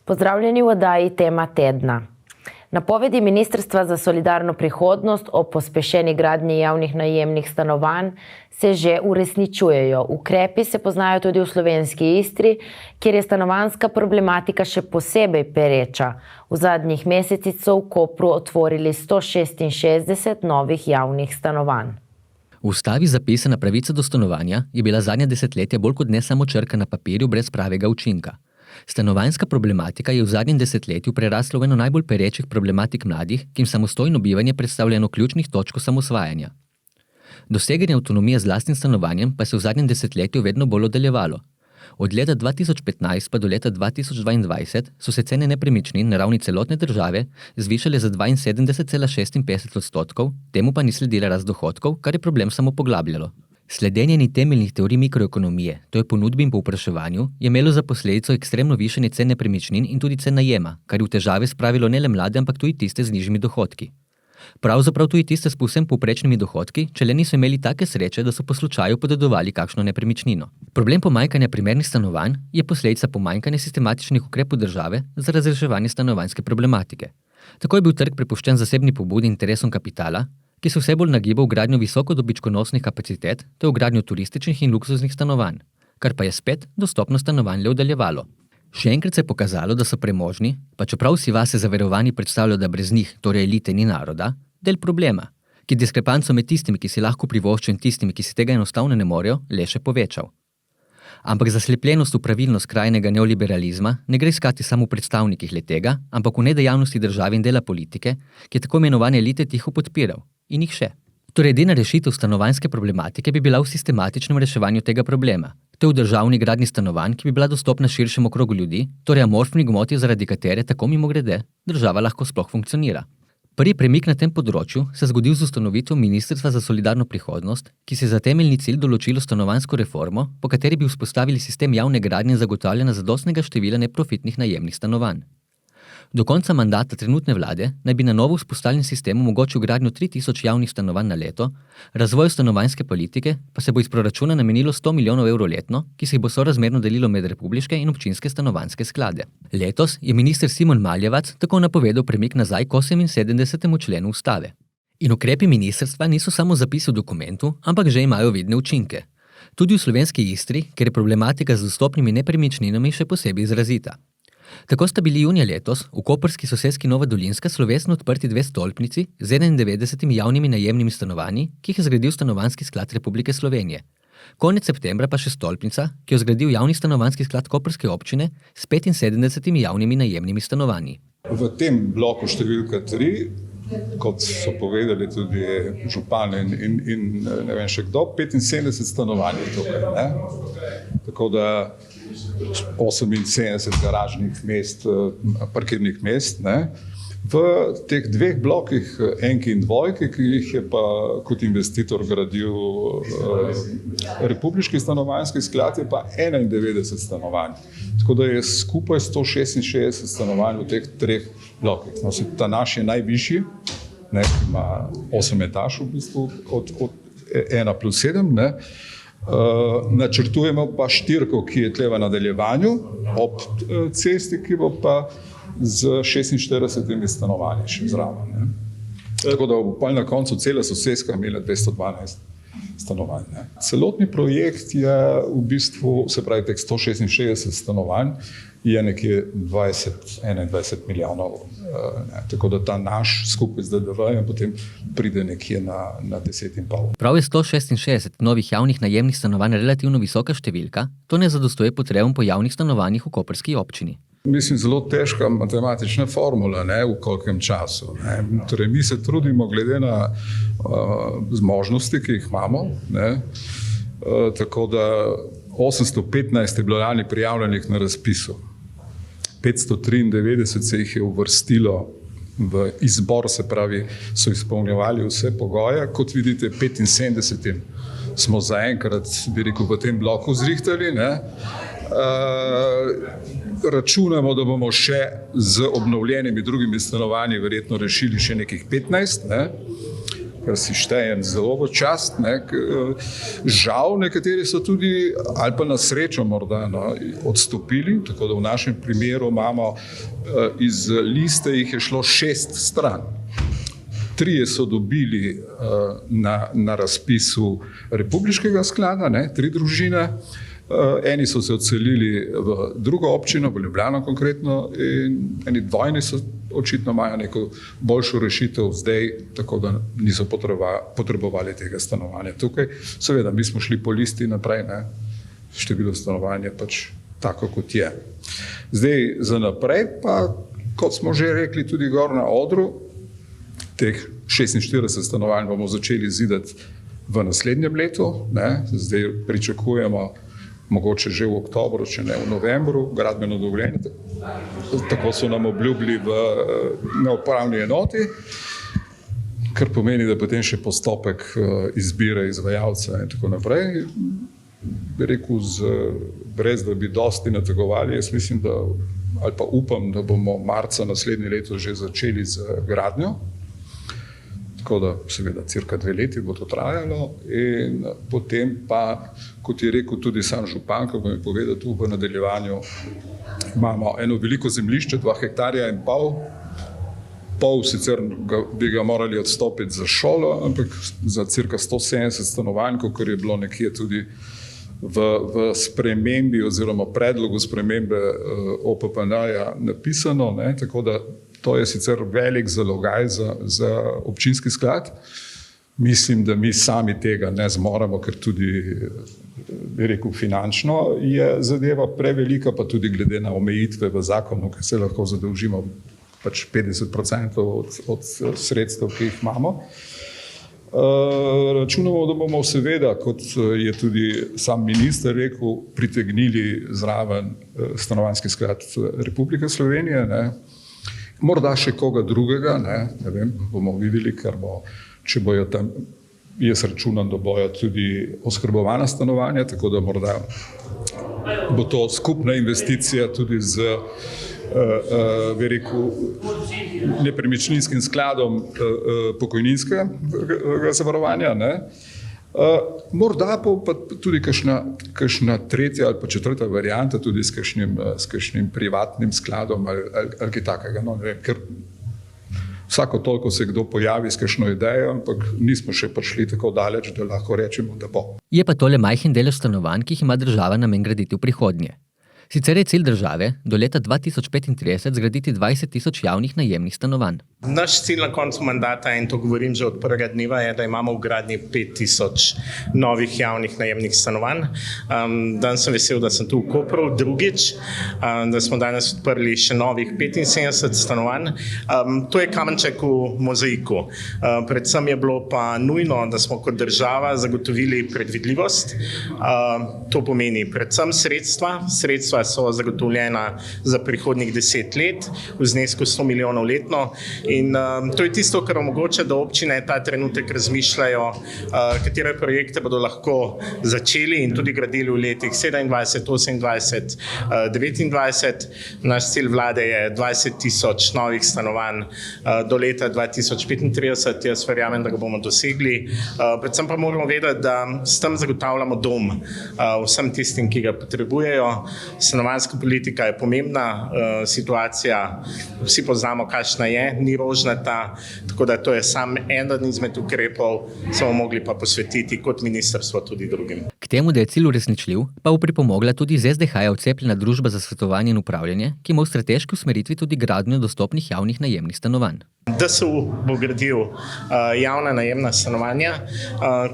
Pozdravljeni v oddaji Tema tedna. Napovedi Ministrstva za solidarno prihodnost o pospešeni gradnji javnih najemnih stanovanj se že uresničujejo. Ukrepi se poznajo tudi v slovenski Istri, kjer je stanovanjska problematika še posebej pereča. V zadnjih mesecih so v Kopru otvorili 166 novih javnih stanovanj. V ustavi zapisana pravica do stanovanja je bila zadnja desetletja bolj kot ne samo črka na papirju brez pravega učinka. Stanovanjska problematika je v zadnjem desetletju prerasla v eno najbolj perečih problematik mladih, ki jim samostojno bivanje predstavlja eno ključnih točk osamosvajanja. Doseganje avtonomije z lastnim stanovanjem pa se v zadnjem desetletju vedno bolj oddaljevalo. Od leta 2015 pa do leta 2022 so se cene nepremičnin na ravni celotne države zvišale za 72,56%, temu pa ni sledila rast dohodkov, kar je problem samo poglabljalo. Sledenje ni temeljnih teorij mikroekonomije, to je ponudbi in povpraševanju, je imelo za posledico ekstremno višanje cen nepremičnin in tudi cen najema, kar je v težave spravilo ne le mlade, ampak tudi tiste z nižjimi dohodki. Pravzaprav tudi tiste s povsem povprečnimi dohodki, če le niso imeli take sreče, da so po slučaju podedovali kakšno nepremičnino. Problem pomanjkanja primernih stanovanj je posledica pomanjkanja sistematičnih ukrepov države za razreševanje stanovanjske problematike. Tako je bil trg prepuščen zasebni pobudi interesom kapitala, ki se vse bolj nagiba v gradnjo visoko dobičkonosnih kapacitet ter v gradnjo turističnih in luksuznih stanovanj, kar pa je spet dostopno stanovanj le oddaljevalo. Še enkrat se je pokazalo, da so premožni, pa čeprav si vase zaverovani predstavljajo, da brez njih, torej elite ni naroda, del problema, ki diskrepanco med tistimi, ki si lahko privoščijo in tistimi, ki si tega enostavno ne morejo, le še povečal. Ampak zaslepljenost v pravilnost skrajnega neoliberalizma ne gre iskati samo v predstavnikih le-tega, ampak v nedejavnosti države in dela politike, ki je tako imenovane elite tiho podpiral. In jih še. Torej, edina rešitev stanovanjske problematike bi bila v sistematičnem reševanju tega problema, te v državni gradnji stanovanj, ki bi bila dostopna širšemu krogu ljudi, torej amorfni gmoti, zaradi katere, tako mimogrede, država lahko sploh funkcionira. Prvi premik na tem področju se zgodil z ustanovitvijo Ministrstva za solidarno prihodnost, ki si za temeljni cilj določilo stanovanjsko reformo, po kateri bi vzpostavili sistem javne gradnje in zagotavljanja zadostnega števila neprofitnih najemnih stanovanj. Do konca mandata trenutne vlade naj bi na novo vzpostavljen sistem omogočil gradnjo 3000 javnih stanovanj na leto, razvoju stanovanjske politike pa se bo iz proračuna namenilo 100 milijonov evrov letno, ki se jih bo sorazmerno delilo med republiške in občinske stanovanjske sklade. Letos je minister Simon Maljevac tako napovedal premik nazaj k 78. členu ustave. In ukrepi ministrstva niso samo zapisi v dokumentu, ampak že imajo vidne učinke. Tudi v slovenski Istri, ker je problematika z dostopnimi nepremičninami še posebej izrazita. Tako sta bili junija letos v koprski soseski Nova Dolinska slovesno odprti 2 stolpnici z 91 javnimi najemnimi stanovanji, ki jih je zgradil Stanovanjski sklad Republike Slovenije. Konec septembra pa še stolpnica, ki jo zgradil javni stanovanjski sklad koprske občine s 75 javnimi najemnimi stanovanji. V tem bloku številka 3, kot so povedali tudi župani in ne vem še kdo, 75 stanovanj je tukaj, ne? Tako da 78 garažnih mest, parkirnih mest, ne? V teh 2 blokih, enki in dvojki, ki jih je pa kot investitor gradil Republiški stanovanjski sklad, je pa 91 stanovanj. Tako da je skupaj 166 stanovanj v teh 3 blokih. No, ta naš je najvišji, ne, ki ima 8 etaž v bistvu, od 1+7, ne. Načrtujemo pa 4, ki je tle v nadaljevanju ob cesti, ki bo pa z 46 stanovanji še zraven, ne. Tako da bo na koncu cela soseska imela 212 stanovanj, ne. Celotni projekt je v bistvu, se pravi teh 166 stanovanj, je nekje 20-21 milijonov, ne. Tako da ta naš skupaj z DDV-jem potem pride nekje na 10,5. Prav je 166 novih javnih najemnih stanovanj relativno visoka številka, to ne zadostuje potrebam po javnih stanovanjih v koprski občini. Mislim, zelo težka matematična formula, ne, v kolikem času, ne. Torej, mi se trudimo glede na zmožnosti, ki jih imamo, ne. Tako da 815 je bilo lani prijavljenih na razpisu. 593 se jih je uvrstilo v izbor, se pravi, so izpolnjevali vse pogoje. Kot vidite, 75 smo zaenkrat, bi rekel, v tem bloku zrihtali, ne. Računamo, da bomo še z obnovljenimi drugimi stanovanji verjetno rešili še nekih 15, ne. kar si štejem zelo v čast. Žal nekateri so tudi, ali pa na srečo morda, odstopili, tako da v našem primeru imamo iz liste jih je šlo 6 stran. 3 so dobili na razpisu Republiškega sklada, 3 družine. Eni so se odselili v drugo občino, v Ljubljano konkretno, in eni dvojni so očitno imajo neko boljšo rešitev zdaj, tako da niso potrebovali tega stanovanja tukaj. Seveda, mi smo šli po listi naprej, število stanovanja je pač tako, kot je. Zdaj, za naprej pa, kot smo že rekli tudi gor na odru, teh 46 stanovanj bomo začeli zidati v naslednjem letu. Zdaj pričakujemo mogoče že v oktobru, če ne v novembru, gradbeno dovoljenje. Tako so nam obljubili na upravni enoti, kar pomeni, da potem še postopek izbire izvajalca in tako naprej. Bi rekel, brez da bi dosti nategovali, jaz mislim, da, ali pa upam, da bomo marca naslednje leto že začeli z gradnjo. Tako da seveda cirka 2 leti bo to trajalo in potem pa, kot je rekel tudi sam župan, ko bom je povedal tu v nadaljevanju, imamo eno veliko zemljišče, 2,5 hektarja, pol sicer bi ga morali odstopiti za šolo, ampak za cirka 170 stanovanj, kot je bilo nekje tudi v spremembi oziroma predlogu spremembe OPPN-ja napisano, tako da to je sicer velik zalogaj za občinski sklad. Mislim, da mi sami tega ne zmoremo, ker tudi, bi rekel, finančno je zadeva prevelika, pa tudi glede na omejitve v zakonu, ker se lahko zadolžimo pač 50% od sredstev, ki jih imamo. Računamo, da bomo seveda, kot je tudi sam minister rekel, pritegnili zraven Stanovanjski sklad Republike Slovenije, morda še koga drugega, ne vem, bomo videli, ker če bojo tam, jaz računam, da bojo tudi oskrbovana stanovanja, tako da morda bo to skupna investicija tudi z, bi rekel, nepremičninskim skladom pokojninskega zavarovanja, morda pa tudi kakšna tretja ali pa četrta varianta tudi s kakšnim privatnim skladom ali kaj takega. Ne vem, ker vsako toliko se kdo pojavi s kakšno idejo, ampak nismo še prišli tako daleč, da lahko rečemo, da bo. Je pa tole majhen delež stanovanj, ki jih ima država namen graditi v prihodnje. Sicer je cilj države do leta 2035 zgraditi 20 tisoč javnih najemnih stanovanj. Naš cilj na koncu mandata, in to govorim že od prvega dneva, je, da imamo v gradnji 5 tisoč novih javnih najemnih stanovanj. Danes sem vesel, da sem tu v Kopru drugič, da smo danes odprli še novih 75 stanovanj. To je kamenček v mozaiku. Predvsem je bilo pa nujno, da smo kot država zagotovili predvidljivost. To pomeni predvsem sredstva so zagotovljena za prihodnjih 10 let v znesku 100 milijonov letno. In to je tisto, kar omogoča, da občine ta trenutek razmišljajo, katere projekte bodo lahko začeli in tudi gradili v letih 27, 28, 29. Naš cilj vlade je 20 tisoč novih stanovanj do leta 2035. Jaz verjamem, da ga bomo dosegli. Predvsem pa moramo vedeti, da s tem zagotavljamo dom vsem tistim, ki ga potrebujejo. Stanovanjska politika je pomembna situacija, vsi poznamo, kakšna je, ni rožnata, tako da to je sam eden izmed ukrepov, se bomo mogli pa posvetiti kot ministrstvo tudi drugim. K temu, da je cilj uresničljiv, pa bo pripomogla tudi z SDH odcepljena družba za svetovanje in upravljanje, ki ima v strateški usmeritvi tudi gradnjo dostopnih javnih najemnih stanovanj. DSU bo gradil javna najemna stanovanja.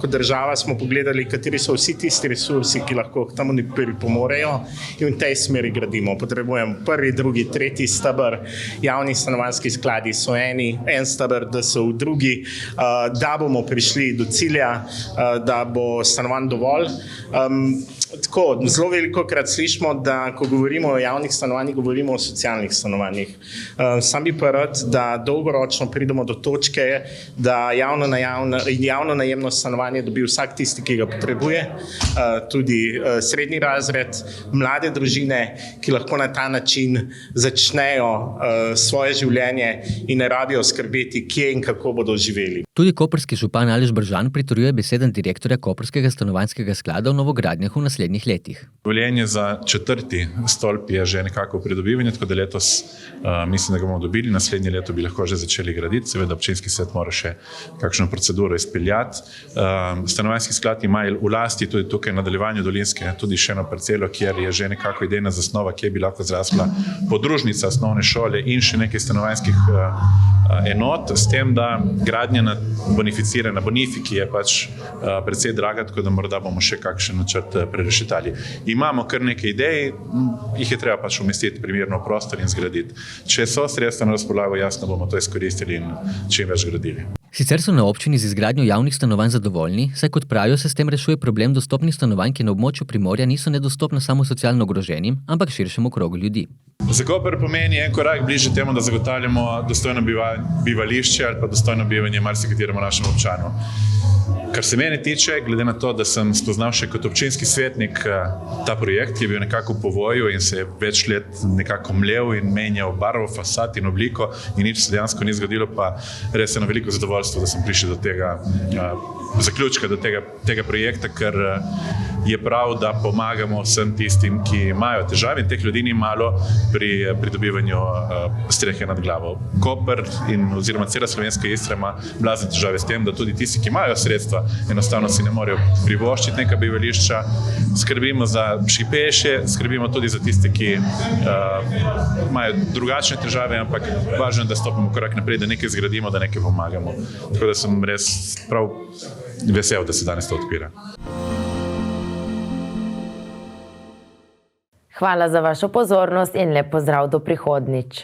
Kot država smo pogledali, kateri so vsi tisti resursi, ki lahko k temu pripomorejo, in v tej smeri gradimo. Potrebujemo prvi, drugi, tretji steber. Javni stanovanjski skladi so en steber, DSU drugi, da bomo prišli do cilja, da bo stanovanj dovolj. Tako, zelo veliko krat slišimo, da ko govorimo o javnih stanovanjih, govorimo o socialnih stanovanjih. Sam bi pa rad, da dolgoročno pridemo do točke, da javno najemno stanovanje dobi vsak tisti, ki ga potrebuje, tudi srednji razred, mlade družine, ki lahko na ta način začnejo svoje življenje in ne rabijo skrbeti, kje in kako bodo živeli. Tudi koprski župan Aleš Bržan pritrjuje besedam direktorja Koprskega stanovanjskega sklada o novogradnjah v naslednjih letih. Dovoljenje za 4. stolp je že nekako v pridobivanju, tako da letos mislim, da ga bomo dobili. Naslednje leto bi lahko že začeli graditi, seveda občinski svet mora še kakšno proceduro izpeljati. Stanovanjski sklad ima v lasti tudi tukaj na nadaljevanju Dolinske tudi še eno parcelo, kjer je že nekako idejna zasnova, kje bi lahko zrasla podružnica osnovne šole in še nekaj stanovanjskih enot, s tem, da gradnja na bonifiki je pač precej draga, tako da morda bomo še kakšen načrt prerešitali. Imamo kar nekaj idej, jih je treba pač umestiti primerno v prostor in zgraditi. Če so sredstva na razpolago, jasno bomo to izkoristili in čim več gradili. Sicer so na občini z izgradnjo javnih stanovanj zadovoljni, saj kot pravijo, se s tem rešuje problem dostopnih stanovanj, ki na območju Primorja niso nedostopna samo socialno ogroženim, ampak širšemu krogu ljudi. Za Koper pomeni en korak bližje temu, da zagotavljamo dostojno bivališče ali pa dostojno bivanje marsikateremu našemu občanu. Kar se mene tiče, glede na to, da sem spoznal še kot občinski svetnik ta projekt, ki je bil nekako v povoju in se je več let nekako mlel in menjal barvo, fasad in obliko in nič se dejansko ni zgodilo, pa res je na veliko zadovoljstvo, da sem prišel do tega zaključka, do tega projekta, ker je prav, da pomagamo vsem tistim, ki imajo težave in teh ljudi ni malo pri pridobivanju strehe nad glavo. Koper oziroma cela slovenska Istra ima blazne težave s tem, da tudi tisti, ki imajo sredstva, enostavno si ne morejo privoščiti neka bivališča. Skrbimo za šibkejše, skrbimo tudi za tiste, ki imajo drugačne težave, ampak važno je, da stopimo korak naprej, da nekaj zgradimo, da nekaj pomagamo. Tako da sem res prav vesel, da se danes to odpira. Hvala za vašo pozornost in lep pozdrav do prihodnjič.